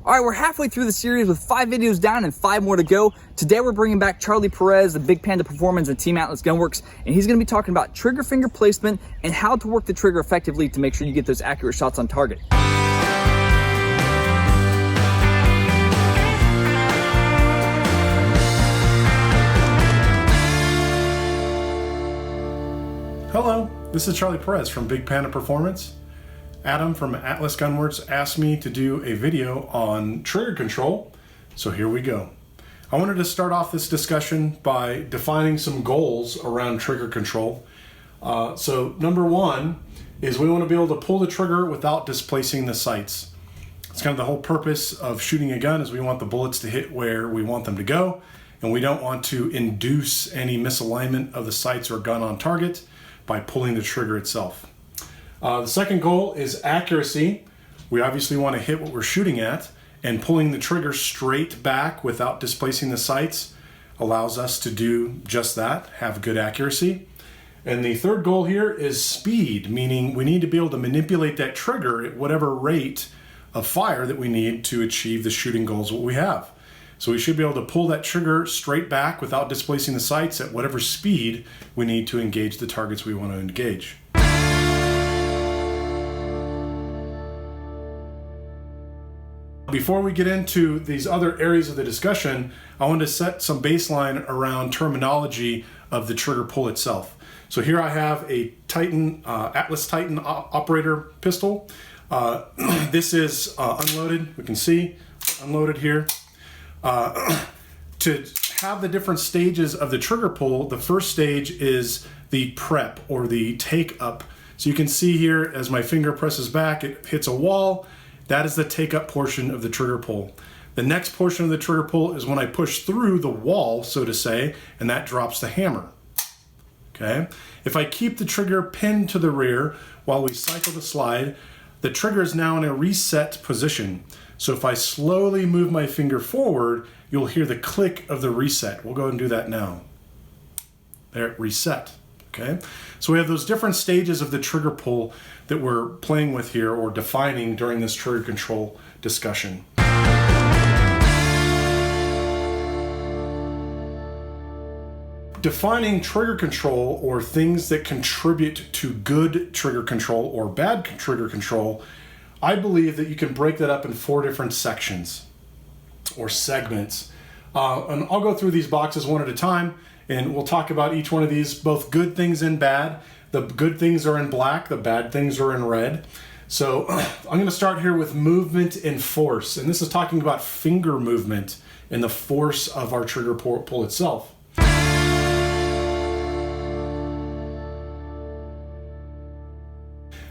All right, we're halfway through the series with 5 videos down and 5 more to go. Today we're bringing back Charlie Perez, the Big Panda Performance and Team Atlas Gunworks, and he's gonna be talking about trigger finger placement and how to work the trigger effectively to make sure you get those accurate shots on target. Hello, this is Charlie Perez from Big Panda Performance. Adam from Atlas Gunworks asked me to do a video on trigger control, so here we go. I wanted to start off this discussion by defining some goals around trigger control. So number one is we want to be able to pull the trigger without displacing the sights. It's kind of the whole purpose of shooting a gun is we want the bullets to hit where we want them to go, and we don't want to induce any misalignment of the sights or gun on target by pulling the trigger itself. The second goal is accuracy. We obviously want to hit what we're shooting at, and pulling the trigger straight back without displacing the sights allows us to do just that, have good accuracy. And the third goal here is speed, meaning we need to be able to manipulate that trigger at whatever rate of fire that we need to achieve the shooting goals that we have. So we should be able to pull that trigger straight back without displacing the sights at whatever speed we need to engage the targets we want to engage. Before we get into these other areas of the discussion, I want to set some baseline around terminology of the trigger pull itself. So here I have a Titan, Atlas Titan operator pistol. This is unloaded, we can see, unloaded here. To have the different stages of the trigger pull, the first stage is the prep or the take up. So you can see here as my finger presses back, it hits a wall. That is the take up portion of the trigger pull. The next portion of the trigger pull is when I push through the wall, so to say, and that drops the hammer. Okay. If I keep the trigger pinned to the rear while we cycle the slide, the trigger is now in a reset position. So if I slowly move my finger forward, you'll hear the click of the reset. We'll go ahead and do that now. There, reset. Okay, so we have those different stages of the trigger pull that we're playing with here or defining during this trigger control discussion. Defining trigger control or things that contribute to good trigger control or bad trigger control, I believe that you can break that up in 4 different sections or segments. And I'll go through these boxes one at a time, and we'll talk about each one of these, both good things and bad. The good things are in black, the bad things are in red. So I'm going to start here with movement and force. And this is talking about finger movement and the force of our trigger pull itself.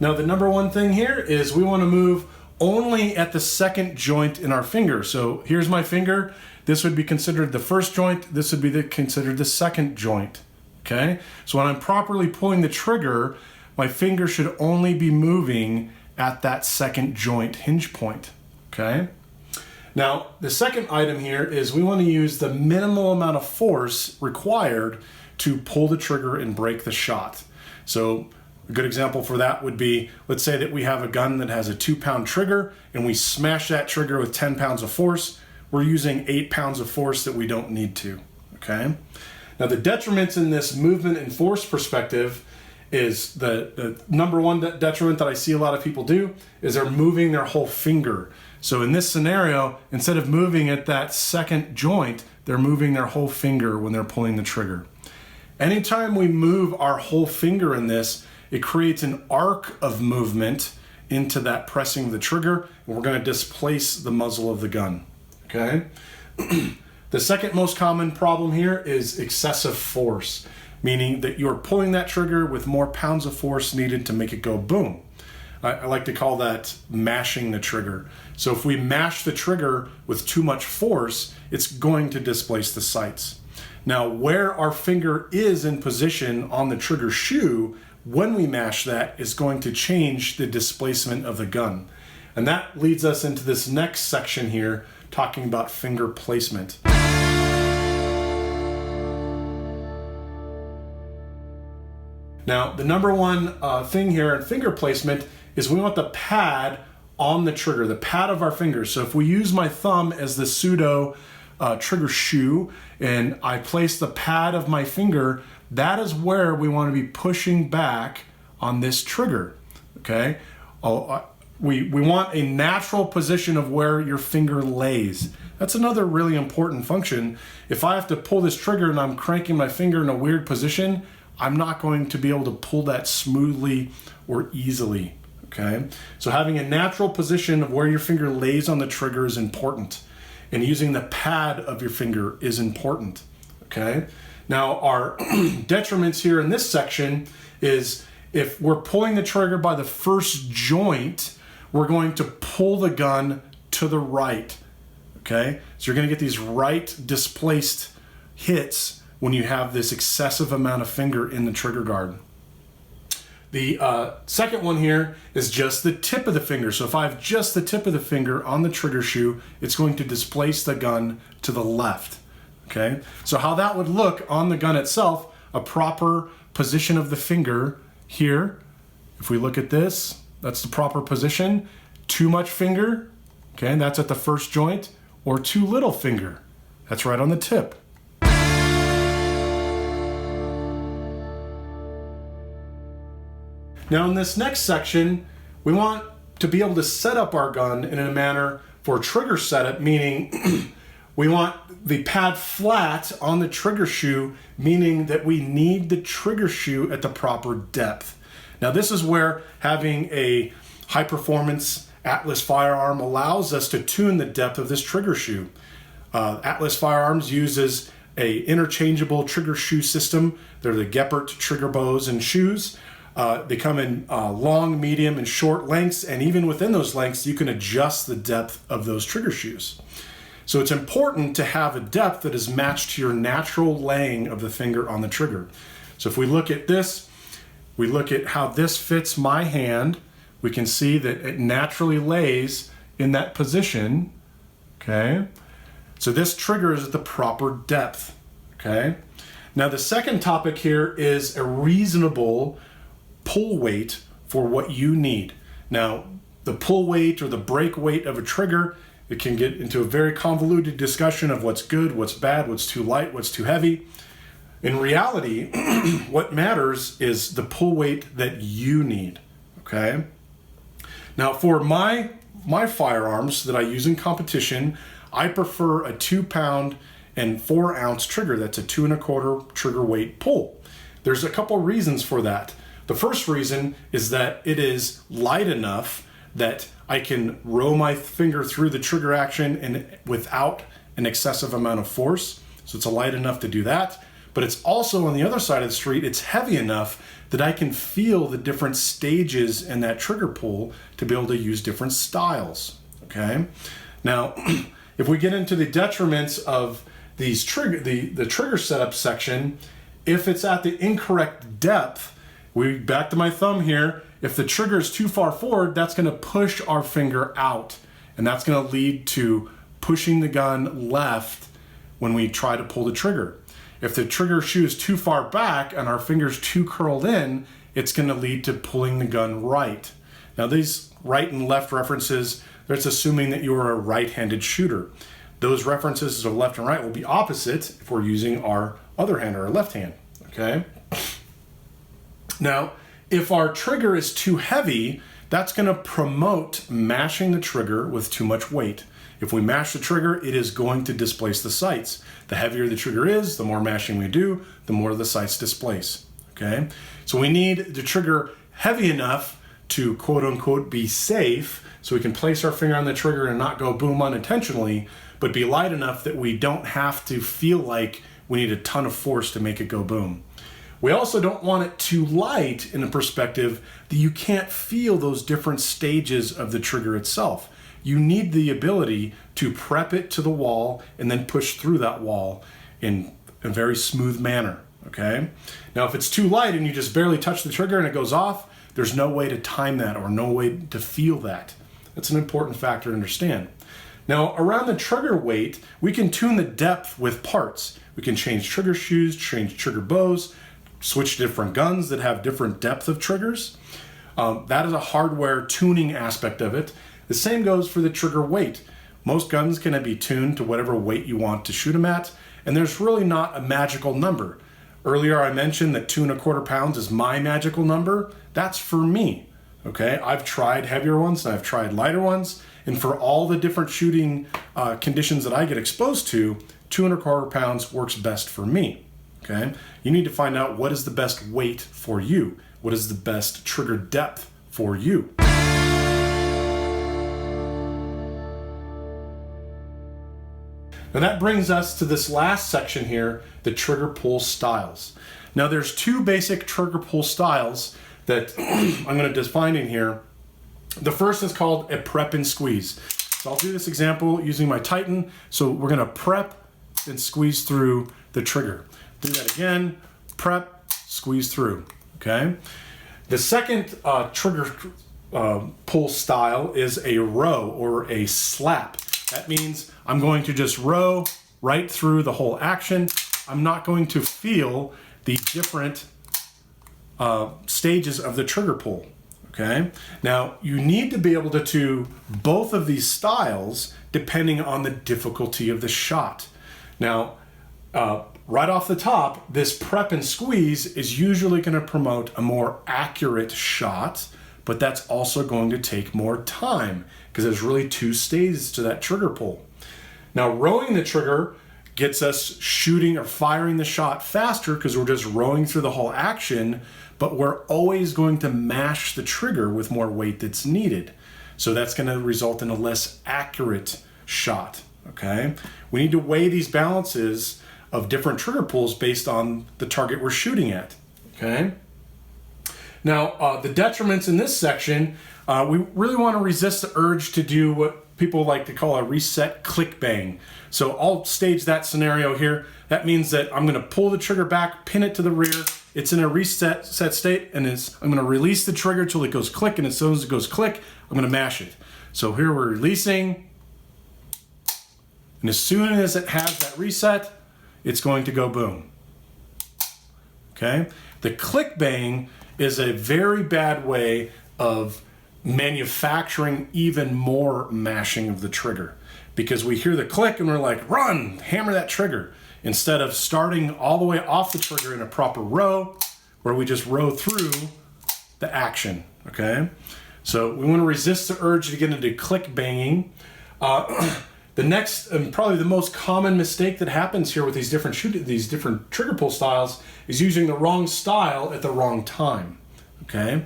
Now the number one thing here is we want to move only at the second joint in our finger. So here's my finger. This would be considered the first joint. This would be considered the second joint. Okay? So when I'm properly pulling the trigger, my finger should only be moving at that second joint hinge point. Okay? Now, the second item here is we want to use the minimal amount of force required to pull the trigger and break the shot. So a good example for that would be, let's say that we have a gun that has a 2-pound trigger and we smash that trigger with 10 pounds of force. We're using 8 pounds of force that we don't need to, okay? Now the detriments in this movement and force perspective is the number one detriment that I see a lot of people do is they're moving their whole finger. So in this scenario, instead of moving at that second joint, they're moving their whole finger when they're pulling the trigger. Anytime we move our whole finger in this, it creates an arc of movement into that pressing of the trigger, and we're going to displace the muzzle of the gun. Okay? The second most common problem here is excessive force, meaning that you're pulling that trigger with more pounds of force needed to make it go boom. I like to call that mashing the trigger. So if we mash the trigger with too much force, it's going to displace the sights. Now, where our finger is in position on the trigger shoe when we mash that is going to change the displacement of the gun. And that leads us into this next section here, talking about finger placement. Now, the number one thing here in finger placement is we want the pad on the trigger, the pad of our fingers. So if we use my thumb as the pseudo trigger shoe and I place the pad of my finger, that is where we want to be pushing back on this trigger, okay? We want a natural position of where your finger lays. That's another really important function. If I have to pull this trigger and I'm cranking my finger in a weird position, I'm not going to be able to pull that smoothly or easily, okay? So having a natural position of where your finger lays on the trigger is important, and using the pad of your finger is important, okay? Now our detriments here in this section is if we're pulling the trigger by the first joint, we're going to pull the gun to the right, okay? So you're gonna get these right displaced hits when you have this excessive amount of finger in the trigger guard. The second one here is just the tip of the finger. So if I have just the tip of the finger on the trigger shoe, it's going to displace the gun to the left, okay? So how that would look on the gun itself, a proper position of the finger here. If we look at this, that's the proper position. Too much finger, okay, that's at the first joint, or too little finger, that's right on the tip. Now in this next section, we want to be able to set up our gun in a manner for trigger setup, meaning we want the pad flat on the trigger shoe, meaning that we need the trigger shoe at the proper depth. Now this is where having a high performance Atlas firearm allows us to tune the depth of this trigger shoe. Atlas Firearms uses a interchangeable trigger shoe system. They're the Geppert trigger bows and shoes. They come in long, medium, and short lengths, and even within those lengths, you can adjust the depth of those trigger shoes. So it's important to have a depth that is matched to your natural laying of the finger on the trigger. So if we look at this, we look at how this fits my hand, we can see that it naturally lays in that position, okay? So this trigger is at the proper depth, okay? Now the second topic here is a reasonable pull weight for what you need. Now, the pull weight or the break weight of a trigger, it can get into a very convoluted discussion of what's good, what's bad, what's too light, what's too heavy. In reality, what matters is the pull weight that you need, okay? Now, for my firearms that I use in competition, I prefer a 2 pound and 4 ounce trigger. That's a 2 1/4 trigger weight pull. There's a couple reasons for that. The first reason is that it is light enough that I can row my finger through the trigger action and without an excessive amount of force. So it's light enough to do that. But it's also on the other side of the street, it's heavy enough that I can feel the different stages in that trigger pull to be able to use different styles, okay? Now, if we get into the detriments of these the trigger setup section, if it's at the incorrect depth, back to my thumb here, if the trigger is too far forward, that's gonna push our finger out, and that's gonna lead to pushing the gun left when we try to pull the trigger. If the trigger shoe is too far back and our finger's too curled in, it's gonna lead to pulling the gun right. Now these right and left references, that's assuming that you're a right-handed shooter. Those references of left and right will be opposite if we're using our other hand or our left hand, okay? Now, if our trigger is too heavy, that's gonna promote mashing the trigger with too much weight. If we mash the trigger, it is going to displace the sights. The heavier the trigger is, the more mashing we do, the more the sights displace, okay? So we need the trigger heavy enough to quote unquote be safe, so we can place our finger on the trigger and not go boom unintentionally, but be light enough that we don't have to feel like we need a ton of force to make it go boom. We also don't want it too light in a perspective that you can't feel those different stages of the trigger itself. You need the ability to prep it to the wall and then push through that wall in a very smooth manner, okay? Now, if it's too light and you just barely touch the trigger and it goes off, there's no way to time that or no way to feel that. That's an important factor to understand. Now, around the trigger weight, we can tune the depth with parts. We can change trigger shoes, change trigger bows, switch to different guns that have different depth of triggers. That is a hardware tuning aspect of it. The same goes for the trigger weight. Most guns can be tuned to whatever weight you want to shoot them at, and there's really not a magical number. Earlier I mentioned that 2¼ pounds is my magical number. That's for me, okay? I've tried heavier ones and I've tried lighter ones, and for all the different shooting conditions that I get exposed to, 2¼ pounds works best for me, okay? You need to find out what is the best weight for you. What is the best trigger depth for you? Now that brings us to this last section here, the trigger pull styles. Now there's two basic trigger pull styles that I'm going to define in here. The first is called a prep and squeeze. So I'll do this example using my Titan. So we're going to prep and squeeze through the trigger. Do that again, prep, squeeze through, okay? The second trigger pull style is a row or a slap. That means I'm going to just row right through the whole action. I'm not going to feel the different stages of the trigger pull, okay? Now, you need to be able to do both of these styles depending on the difficulty of the shot. Now, right off the top, this prep and squeeze is usually going to promote a more accurate shot, but that's also going to take more time because there's really two stages to that trigger pull. Now, rowing the trigger gets us shooting or firing the shot faster because we're just rowing through the whole action, but we're always going to mash the trigger with more weight that's needed. So that's going to result in a less accurate shot, okay? We need to weigh these balances of different trigger pulls based on the target we're shooting at, okay? Now, the detriments in this section, we really want to resist the urge to do what people like to call a reset click bang. So I'll stage that scenario here. That means that I'm going to pull the trigger back, pin it to the rear. It's in a reset state, and I'm going to release the trigger till it goes click, and as soon as it goes click, I'm going to mash it. So here we're releasing, and as soon as it has that reset, it's going to go boom. Okay? The click bang is a very bad way of manufacturing even more mashing of the trigger, because we hear the click and we're like, run, hammer that trigger, instead of starting all the way off the trigger in a proper row where we just row through the action, okay? So we want to resist the urge to get into click banging. The next and probably the most common mistake that happens here with these different trigger pull styles is using the wrong style at the wrong time, okay?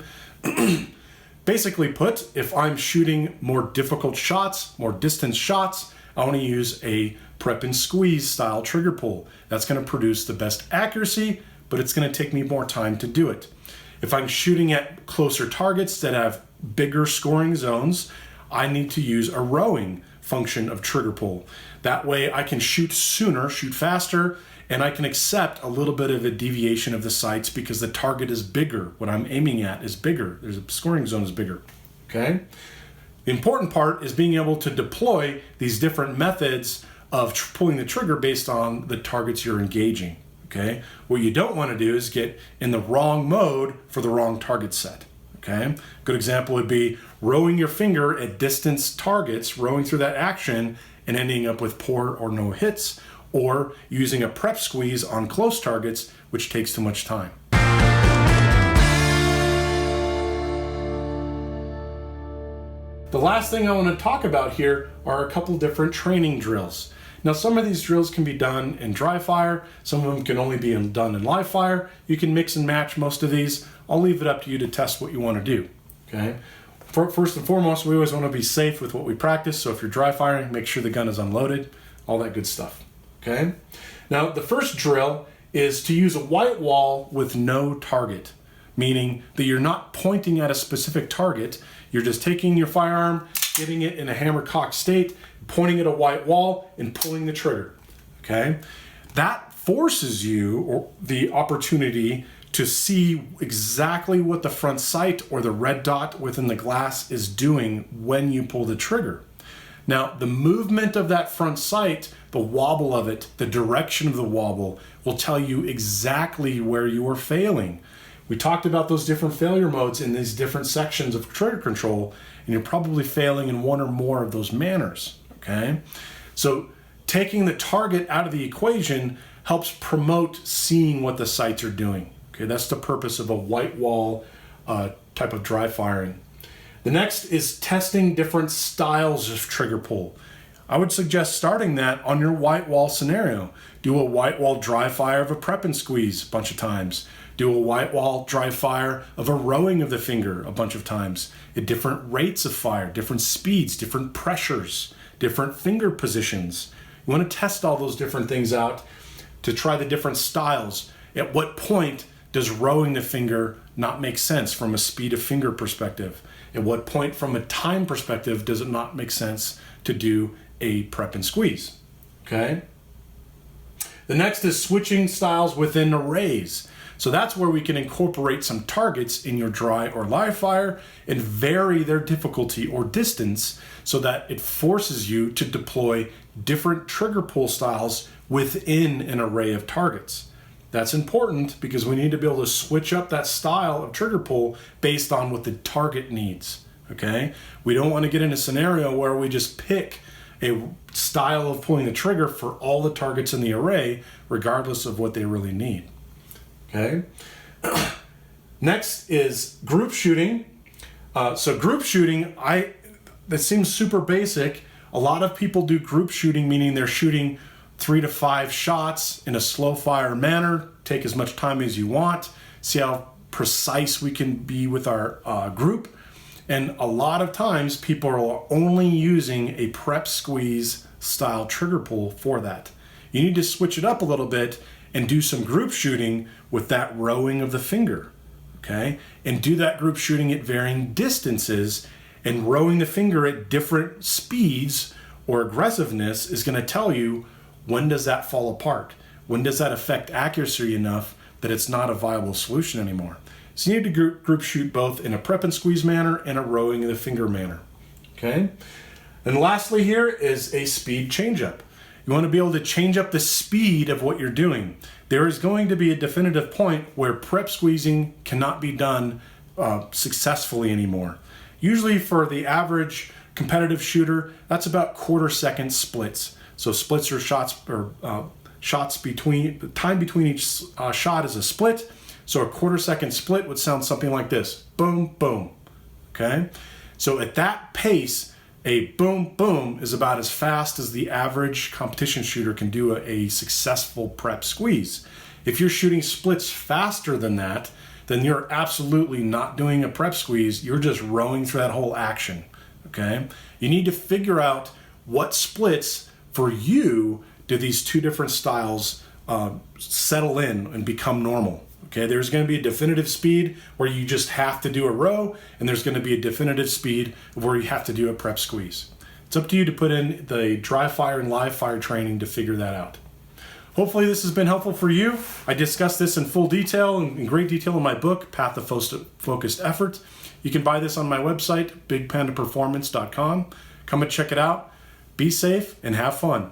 Basically put, if I'm shooting more difficult shots, more distance shots, I want to use a prep and squeeze style trigger pull. That's going to produce the best accuracy, but it's going to take me more time to do it. If I'm shooting at closer targets that have bigger scoring zones, I need to use a rowing function of trigger pull. That way I can shoot sooner, shoot faster, and I can accept a little bit of a deviation of the sights because the target is bigger. What I'm aiming at is bigger. There's a scoring zone is bigger, okay? The important part is being able to deploy these different methods of pulling the trigger based on the targets you're engaging, okay? What you don't want to do is get in the wrong mode for the wrong target set, okay? Good example would be rowing your finger at distance targets, rowing through that action and ending up with poor or no hits, or using a prep squeeze on close targets, which takes too much time. The last thing I want to talk about here are a couple different training drills. Now, some of these drills can be done in dry fire. Some of them can only be done in live fire. You can mix and match most of these. I'll leave it up to you to test what you want to do, okay? First and foremost, we always want to be safe with what we practice. So if you're dry firing, make sure the gun is unloaded, all that good stuff. Okay. Now, the first drill is to use a white wall with no target, meaning that you're not pointing at a specific target. You're just taking your firearm, getting it in a hammer cock state, pointing at a white wall, and pulling the trigger. Okay. That forces you or the opportunity to see exactly what the front sight or the red dot within the glass is doing when you pull the trigger. Now, the movement of that front sight, the wobble of it, the direction of the wobble will tell you exactly where you are failing. We talked about those different failure modes in these different sections of trigger control, and you're probably failing in one or more of those manners, okay? So taking the target out of the equation helps promote seeing what the sights are doing, okay? That's the purpose of a white wall type of dry firing. The next is testing different styles of trigger pull. I would suggest starting that on your white wall scenario. Do a white wall dry fire of a prep and squeeze a bunch of times. Do a white wall dry fire of a rowing of the finger a bunch of times at different rates of fire, different speeds, different pressures, different finger positions. You want to test all those different things out to try the different styles. At what point does rowing the finger not make sense from a speed of finger perspective? At what point from a time perspective does it not make sense to do a prep and squeeze? Okay. The next is switching styles within arrays. So that's where we can incorporate some targets in your dry or live fire and vary their difficulty or distance so that it forces you to deploy different trigger pull styles within an array of targets. That's important because we need to be able to switch up that style of trigger pull based on what the target needs, okay? We don't want to get in a scenario where we just pick a style of pulling the trigger for all the targets in the array, regardless of what they really need, okay? Next is group shooting. So group shooting, that seems super basic. A lot of people do group shooting, meaning they're shooting 3 to 5 shots in a slow fire manner. Take as much time as you want. See how precise we can be with our group. And a lot of times people are only using a prep squeeze style trigger pull for that. You need to switch it up a little bit and do some group shooting with that rowing of the finger, okay? And do that group shooting at varying distances, and rowing the finger at different speeds or aggressiveness is gonna tell you when does that fall apart? When does that affect accuracy enough that it's not a viable solution anymore? So you need to group shoot both in a prep and squeeze manner and a rowing of the finger manner, okay? And lastly here is a speed change-up. You want to be able to change up the speed of what you're doing. There is going to be a definitive point where prep squeezing cannot be done successfully anymore. Usually for the average competitive shooter, that's about quarter-second splits. So splits are shots, or shots between, time between each shot is a split. So a quarter-second split would sound something like this: boom, boom, okay? So at that pace, a boom, boom is about as fast as the average competition shooter can do a successful prep squeeze. If you're shooting splits faster than that, then you're absolutely not doing a prep squeeze. You're just rowing through that whole action, okay? You need to figure out what splits for you do these two different styles settle in and become normal. Okay, there's going to be a definitive speed where you just have to do a row, and there's going to be a definitive speed where you have to do a prep squeeze. It's up to you to put in the dry fire and live fire training to figure that out. Hopefully this has been helpful for you. I discussed this in full detail, in great detail in my book, Path of Focused Effort. You can buy this on my website, bigpandaperformance.com. Come and check it out. Be safe and have fun.